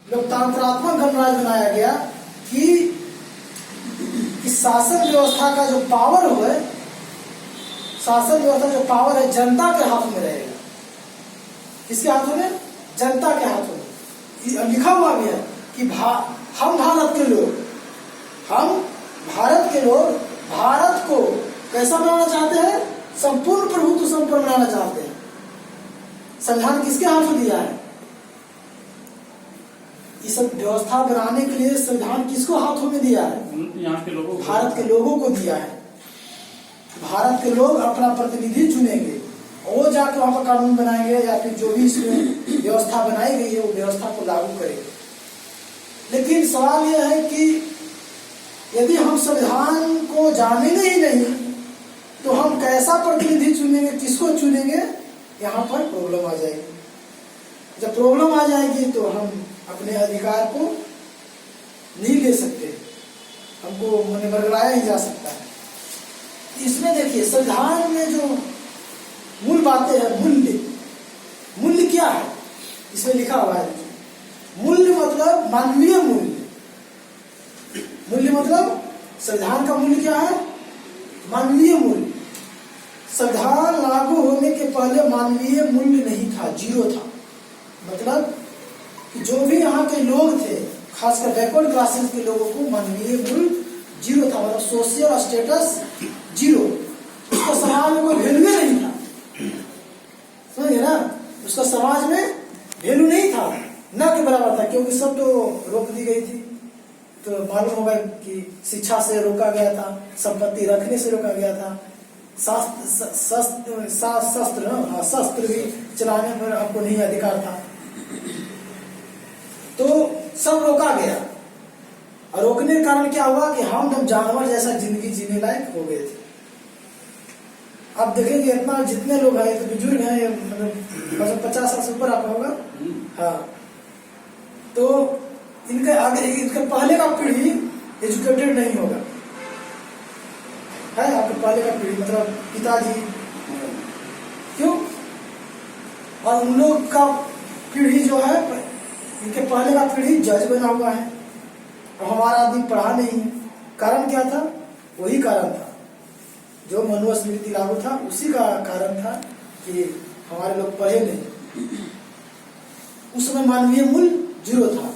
लोकतंत्रात्मक गणराज्य बनाया गया कि शासन व्यवस्था का जो पावर है, शासन व्यवस्था जो पावर है जनता के हाथों में रहेगा। किसके हाथों में? जनता के हाथों में। लिखा हुआ भी है कि हम भारत के लोग भारत को कैसा बनाना चाहते हैं? संपूर्ण प्रभुत्व संपन्न बनाना चाहते हैं। संविधान किसके हाथों दिया है? ये सब व्यवस्था बनाने के लिए संविधान किसको हाथों में दिया है? यहाँ के लोगों, भारत के लोगों को दिया है। भारत के लोग अपना प्रतिनिधि चुनेंगे, वो जाके वहां पर कानून बनाएंगे या फिर जो भी इसमें व्यवस्था बनाई गई है वो व्यवस्था को लागू करेंगे। लेकिन सवाल यह है कि यदि हम संविधान को जानेंगे ही नहीं तो हम कैसा प्रतिनिधि चुनेंगे, किसको चुनेंगे? यहाँ पर प्रॉब्लम आ जाएगी। जब प्रॉब्लम आ जाएगी तो हम अपने अधिकार को नहीं ले सकते, हमको मने बरगलाया ही जा सकता है। इसमें देखिए संविधान में जो मूल बातें हैं, मूल्य क्या है इसमें लिखा हुआ है। मूल्य मतलब मानवीय मूल्य। मूल्य मतलब संविधान का मूल्य क्या है? मानवीय मूल्य। संविधान लागू होने के पहले मानवीय मूल्य नहीं था, जीरो था। मतलब कि जो भी यहाँ के लोग थे, खासकर बैकवर्ड क्लासेस के लोगों को मानवीय मूल्य जीरो था। मतलब सोशल स्टेटस जीरो। उसका समाज में कोई वैल्यू नहीं था, समझे ना? उसका समाज में वैल्यू नहीं था, न के बराबर था, क्योंकि सब तो रोक दी गई थी। तो मालूम होगा कि शिक्षा से रोका गया था, संपत्ति रखने से रोका गया था, शस्त्र भी चलाने पर आपको नहीं अधिकार था। तो सब रोका गया, और रोकने के कारण क्या हुआ कि हम जब जानवर जैसा जिंदगी जीने लायक हो गए थे। आप देखेंगे इतना जितने लोग हैं, तो बुजुर्ग हैं, मतलब 50 साल से ऊपर आपका होगा। हाँ, तो इनके आगे, इनके पहले का पीढ़ी एजुकेटेड नहीं होगा है। आपके पहले का पीढ़ी मतलब पिताजी, क्यों? और उन लोग का पीढ़ी जो है, इनके पहले का पीढ़ी जज बना हुआ है, और हमारा आदमी पढ़ा नहीं है। कारण क्या था? वही कारण था जो मनुस्मृति लागू था, उसी का कारण था कि हमारे लोग पढ़े नहीं। उस समय मानवीय मूल्य जीरो था।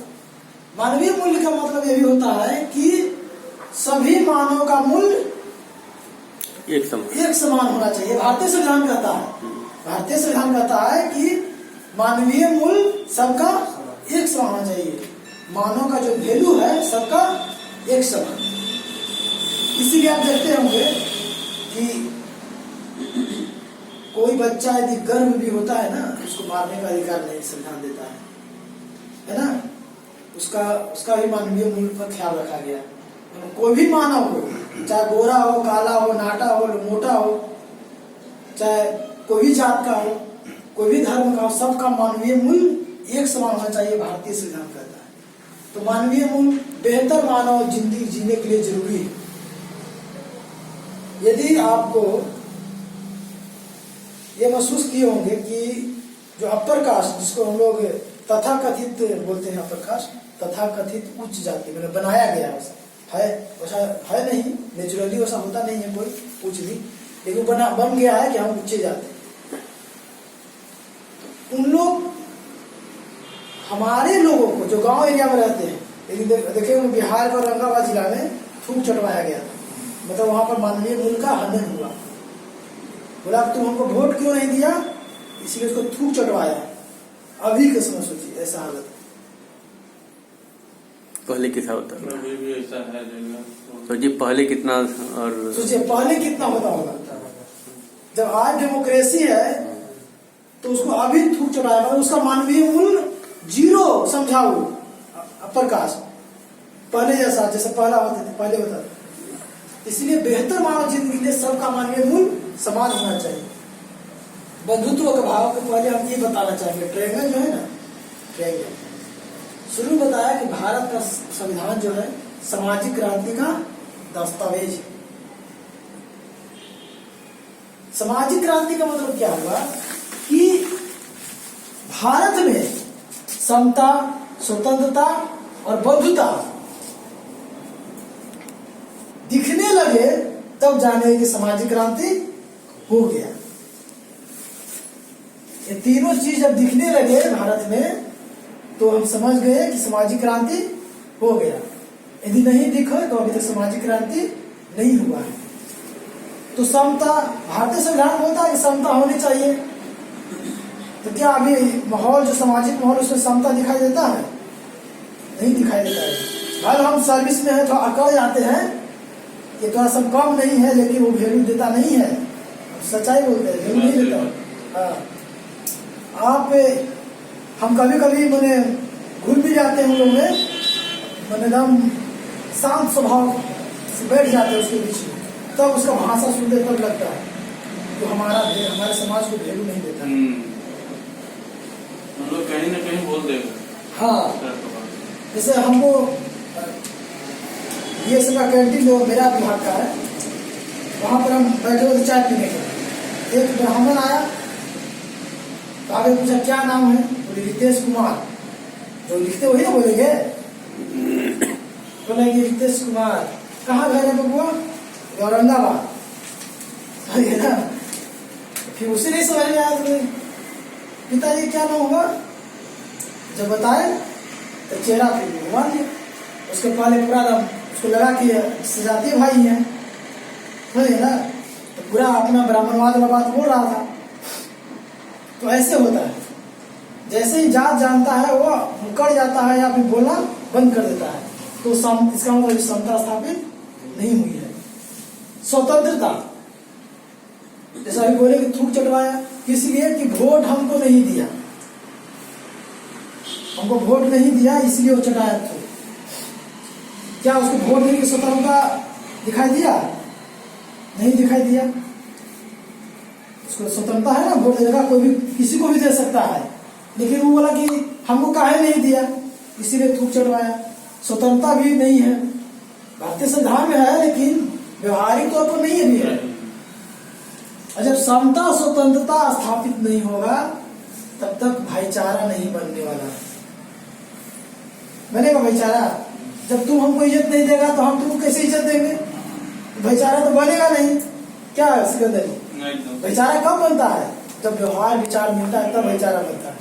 मानवीय मूल्य का मतलब ये भी होता है कि सभी मानव का मूल्य एक समान होना चाहिए। भारतीय संविधान कहता है कि मानवीय मूल्य सबका एक समान होना चाहिए। मानव का जो वैल्यू है सबका एक समान। इसीलिए आप देखते होंगे कि कोई बच्चा यदि गर्भ भी होता है ना, उसको मारने का अधिकार नहीं संविधान देता है ना? उसका भी मानवीय मूल्य पर ख्याल रखा गया। कोई भी मानव हो, चाहे गोरा हो, काला हो, नाटा हो, मोटा हो, चाहे कोई भी जात का हो, कोई भी धर्म का हो, सबका मानवीय मूल्य एक समान होना चाहिए, भारतीय संविधान कहता है। तो मानवीय मूल्य बेहतर मानव जिंदगी जीने के लिए जरूरी है। यदि आपको ये महसूस किए होंगे कि जो अपर कास्ट, जिसको हम लोग तथाकथित बोलते हैं, अपर कास्ट तथाकथित उच्च जाति, मतलब बनाया गया वैसा है नहीं, नेचुरली वैसा होता नहीं है कोई उच्च भी, लेकिन बन गया है कि हम उच्च जाति। उन लोग हमारे लोगों को जो गांव एरिया में रहते हैं, लेकिन देखिए बिहार का औरंगाबाद जिला में थूक चटवाया गया था। मतलब वहां पर मानवीय मूल्य का हनन हुआ। बोला तुम हमको वोट क्यों नहीं दिया, इसलिए उसको थूक चटवाया। अभी के समय सोचिए ऐसा हालत। पहले कितना होता है? अभी भी ऐसा है। सोचिए पहले कितना, और सोचिए पहले कितना होता होगा। जब आज डेमोक्रेसी है तो उसको अभी थूक चढ़ाया, उसका मानवीय मूल्य जीरो समझाओ। अपर कास्ट पहले जैसे पहला होते थे, पहले होता था। इसलिए बेहतर मानव जिंदगी के लिए सबका मानवीय मूल्य समान होना चाहिए। बंधुत्व के भाव के पहले हम ये बताना चाहेंगे, ट्रायंगल जो है ना, ट्रायंगल शुरू बताया कि भारत का संविधान जो है सामाजिक क्रांति का दस्तावेज है। सामाजिक क्रांति का मतलब क्या हुआ कि भारत में समता, स्वतंत्रता और बंधुता दिखने लगे, तब जाने कि सामाजिक क्रांति हो गया। ये तीनों चीज जब दिखने लगे भारत में, तो हम समझ गए कि सामाजिक क्रांति हो गया। यदि नहीं दिखे तो अभी तक सामाजिक क्रांति नहीं हुआ है। तो समता, भारतीय संविधान बोलता है कि समता होनी चाहिए। तो क्या अभी माहौल, जो सामाजिक माहौल, उसमें समता दिखाई देता है? नहीं दिखाई देता है। भाई हम सर्विस में है तो अकड़ जाते हैं कि थोड़ा सा कम नहीं है, लेकिन वो वैल्यू देता नहीं है। सच्चाई बोलते हैं, वैल्यू नहीं देता। हाँ, आप हम कभी कभी मैंने भूल भी जाते हैं, हम लोग में मैंने एकदम शांत स्वभाव से बैठ जाते हैं उसके बीच में, तब उसका भाषा सुनते तब लगता है तो हमारे समाज को वैल्यू नहीं देता। हम लोग कहीं ना कहीं बोल देंगे। हाँ, जैसे हमको ये सेवा कैंटीन जो मेरा विभाग का है, वहाँ पर हम बैठे हुए चाय पीने के, एक ब्राह्मण आया तो आगे पूछा क्या नाम है, बोले रितेश कुमार। जो लिखते वही ना बोलेंगे, बोलेंगे रितेश कुमार। कहाँ घर है बबुआ? औरंगाबाद। है ना? फिर उसे नहीं समझ में आया, तो पिताजी क्या नाम होगा? जब बताए तो चेहरा फिर घुमा दिया। उसके पहले पूरा उसको लगा कि सजाती भाई है, समझे ना? तो पूरा अपना ब्राह्मणवाद वाला बात बोल रहा था। तो ऐसे होता है, जैसे ही जात जानता है वो मुकर जाता है या फिर बोलना बंद कर देता है। तो इसका मतलब समता स्थापित नहीं हुई है। स्वतंत्रता, जैसा अभी बोले कि थूक चटवाया किस लिए? कि वोट हमको नहीं दिया, हमको वोट नहीं दिया इसलिए वो चटाया थूक। क्या उसको वोट देने की स्वतंत्रता दिखाई दिया? नहीं दिखाई दिया। उसको स्वतंत्रता है ना, वोट देने का, कोई भी किसी को भी दे सकता है, लेकिन वो बोला कि हमको काहे नहीं दिया, इसीलिए थूक चढ़वाया। स्वतंत्रता भी नहीं है, भारतीय संविधान में है, लेकिन व्यवहारिक तौर पर नहीं है भी है। और जब समता स्वतंत्रता स्थापित नहीं होगा, तब तक भाईचारा नहीं बनने वाला है। बनेगा भाईचारा? जब तुम हमको इज्जत नहीं देगा तो हम तुमको कैसे इज्जत देंगे? भाईचारा तो बनेगा नहीं। क्या सिकंदर, भाईचारा कब बनता है? जब व्यवहार विचार मिलता है, तब भाईचारा बनता है।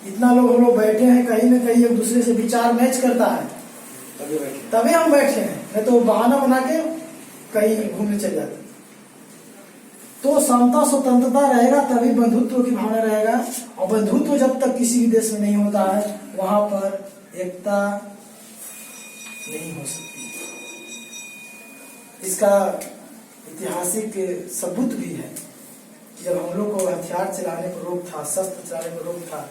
इतना लोग हम लोग बैठे हैं, कहीं ना कहीं एक दूसरे से विचार मैच करता है, तभी हम बैठे हैं, नहीं तो बहाना बना के कहीं घूमने चले जाते। तो समता स्वतंत्रता रहेगा तभी बंधुत्व की भावना रहेगा। और बंधुत्व जब तक किसी भी देश में नहीं होता है, वहां पर एकता नहीं हो सकती। इसका ऐतिहासिक सबूत भी है। जब हम लोग को हथियार चलाने पर रोक था, शस्त्र चलाने पर रोक था,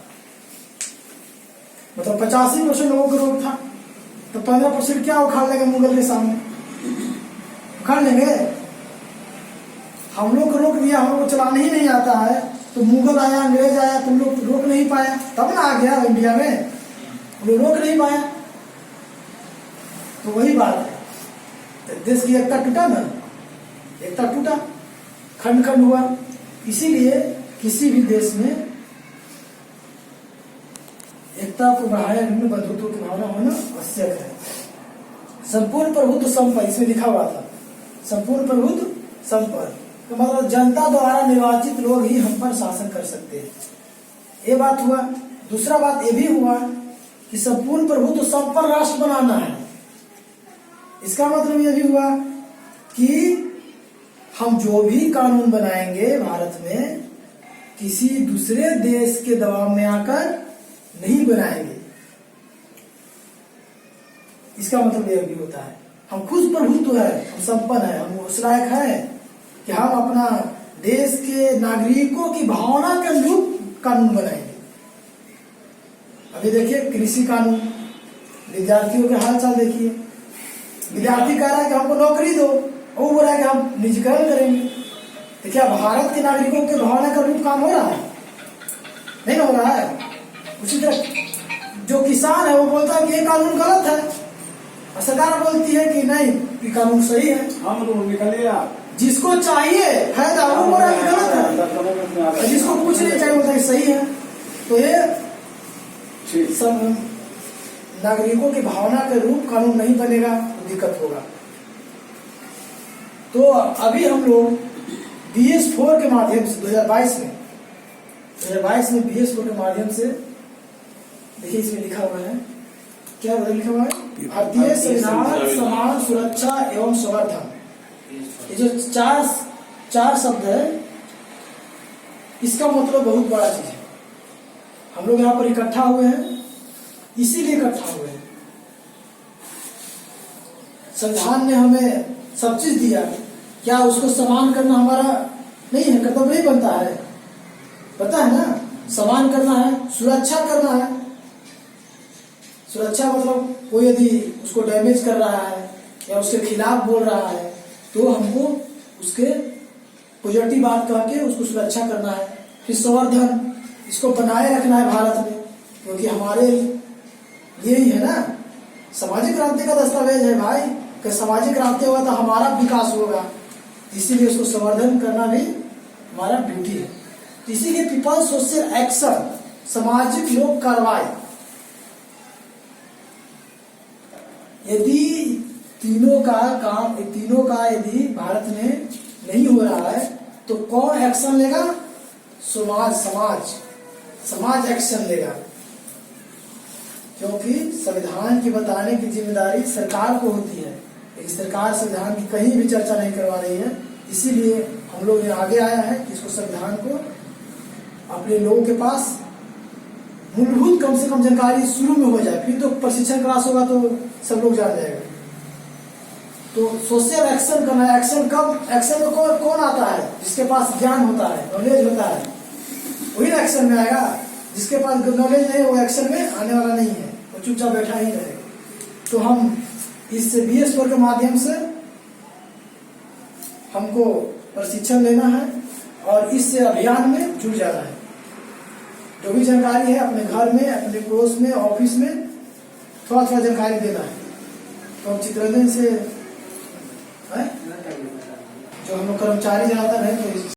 मतलब 85% लोगों को रोक था, तो 15% क्या उखाड़ लेंगे मुगल के सामने? उखाड़ लेंगे। हम लोग को रोक दिया, हम लोग को चलाने ही नहीं आता है, तो मुगल आया, अंग्रेज आया, तुम लोग रोक नहीं पाया, तब ना आ गया इंडिया में, लोग रोक नहीं पाया। तो वही बात है, देश की एकता टूटा ना, एकता टूटा, खंड खंड हुआ। इसीलिए किसी भी देश में एकता को बढ़ाए रखने, बंधुत्व की भावना होना आवश्यक है। संपूर्ण प्रभुत्व संपन्न, इसमें लिखा हुआ था, संपूर्ण प्रभुत्व संपन्न, तो मतलब जनता द्वारा निर्वाचित लोग ही हम पर शासन कर सकते हैं। ये बात हुआ। दूसरा बात ये भी हुआ कि संपूर्ण प्रभुत्व संपन्न राष्ट्र बनाना है। इसका मतलब ये भी हुआ कि हम जो भी कानून बनाएंगे भारत में, किसी दूसरे देश के दबाव में आकर नहीं बनाएंगे। इसका मतलब यह भी होता है हम खुद प्रभुत्व है, हम संपन्न है, हम उस लायक है कि हम अपना देश के नागरिकों की भावना के अनुरूप कानून बनाएंगे। अभी देखिए कृषि कानून, विद्यार्थियों के हाल चाल देखिए। विद्यार्थी कह रहा है कि हमको नौकरी दो, वो बोल रहा है कि हम निजीकरण करेंगे। तो क्या भारत के नागरिकों के भावना का अनुरूप काम हो रहा है? नहीं हो रहा है। उसी तरह जो किसान है वो बोलता है कि ये कानून गलत है, और सरकार बोलती है कि नहीं ये कानून सही है। हम लोग निकलिए। जिसको चाहिए फायदा वो बोल रहा है कि गलत है, जिसको कुछ नहीं चाहिए बोलता है सही है। तो ये नागरिकों की भावना के रूप कानून नहीं बनेगा तो दिक्कत होगा। तो अभी हम लोग BS4 के माध्यम से 2022 में BS4 के माध्यम से, देखिए इसमें लिखा हुआ है, क्या लिखा हुआ है, भारतीय संविधान समान सुरक्षा एवं संवर्धन। ये जो चार शब्द है, इसका मतलब बहुत बड़ा चीज है। हम लोग यहाँ पर इकट्ठा हुए हैं, इसीलिए इकट्ठा हुए हैं। संविधान ने हमें सब चीज दिया, क्या उसको सम्मान करना हमारा नहीं है, कर्तव्य नहीं बनता है? पता है ना, सम्मान करना है, सुरक्षा करना है। सुरक्षा मतलब कोई यदि उसको डैमेज कर रहा है या उसके खिलाफ बोल रहा है तो हमको उसके पॉजिटिव बात कह के उसको सुरक्षा करना है। फिर संवर्धन, इसको बनाए रखना है भारत में, क्योंकि हमारे लिए ही है ना, सामाजिक क्रांति का दस्तावेज है भाई, कि सामाजिक क्रांति होगा तो हमारा विकास होगा, इसीलिए उसको संवर्धन करना भी हमारा ड्यूटी है। इसीलिए पीपल सोशल एक्शन, सामाजिक लोक कार्रवाई, यदि तीनों का यदि भारत में नहीं हो रहा है तो कौन एक्शन लेगा? समाज एक्शन लेगा, क्योंकि संविधान की बताने की जिम्मेदारी सरकार को होती है, लेकिन सरकार संविधान की कहीं भी चर्चा नहीं करवा रही है। इसीलिए हम लोग आगे आया है कि इसको संविधान को अपने लोगों के पास मूलभूत कम से कम जानकारी शुरू में हो जाए, फिर तो प्रशिक्षण क्लास होगा तो सब लोग जान जाएगा। तो सोशल एक्शन करना है। एक्शन कब, एक्शन में कौन आता है? जिसके पास ज्ञान होता है, नॉलेज होता है, वही ना एक्शन में आएगा। जिसके पास नॉलेज नहीं है वो एक्शन में आने वाला नहीं है, वो चुपचाप बैठा ही रहेगा। तो हम इस BS4 के माध्यम से हमको प्रशिक्षण लेना है और इस अभियान में जुड़ जाना है। जो भी जानकारी है अपने घर में, अपने पड़ोस में, ऑफिस में थोड़ा थोड़ा जानकारी देना है। तो हम चित्ररंजन से जो हम लोग कर्मचारी जनार्दन है तो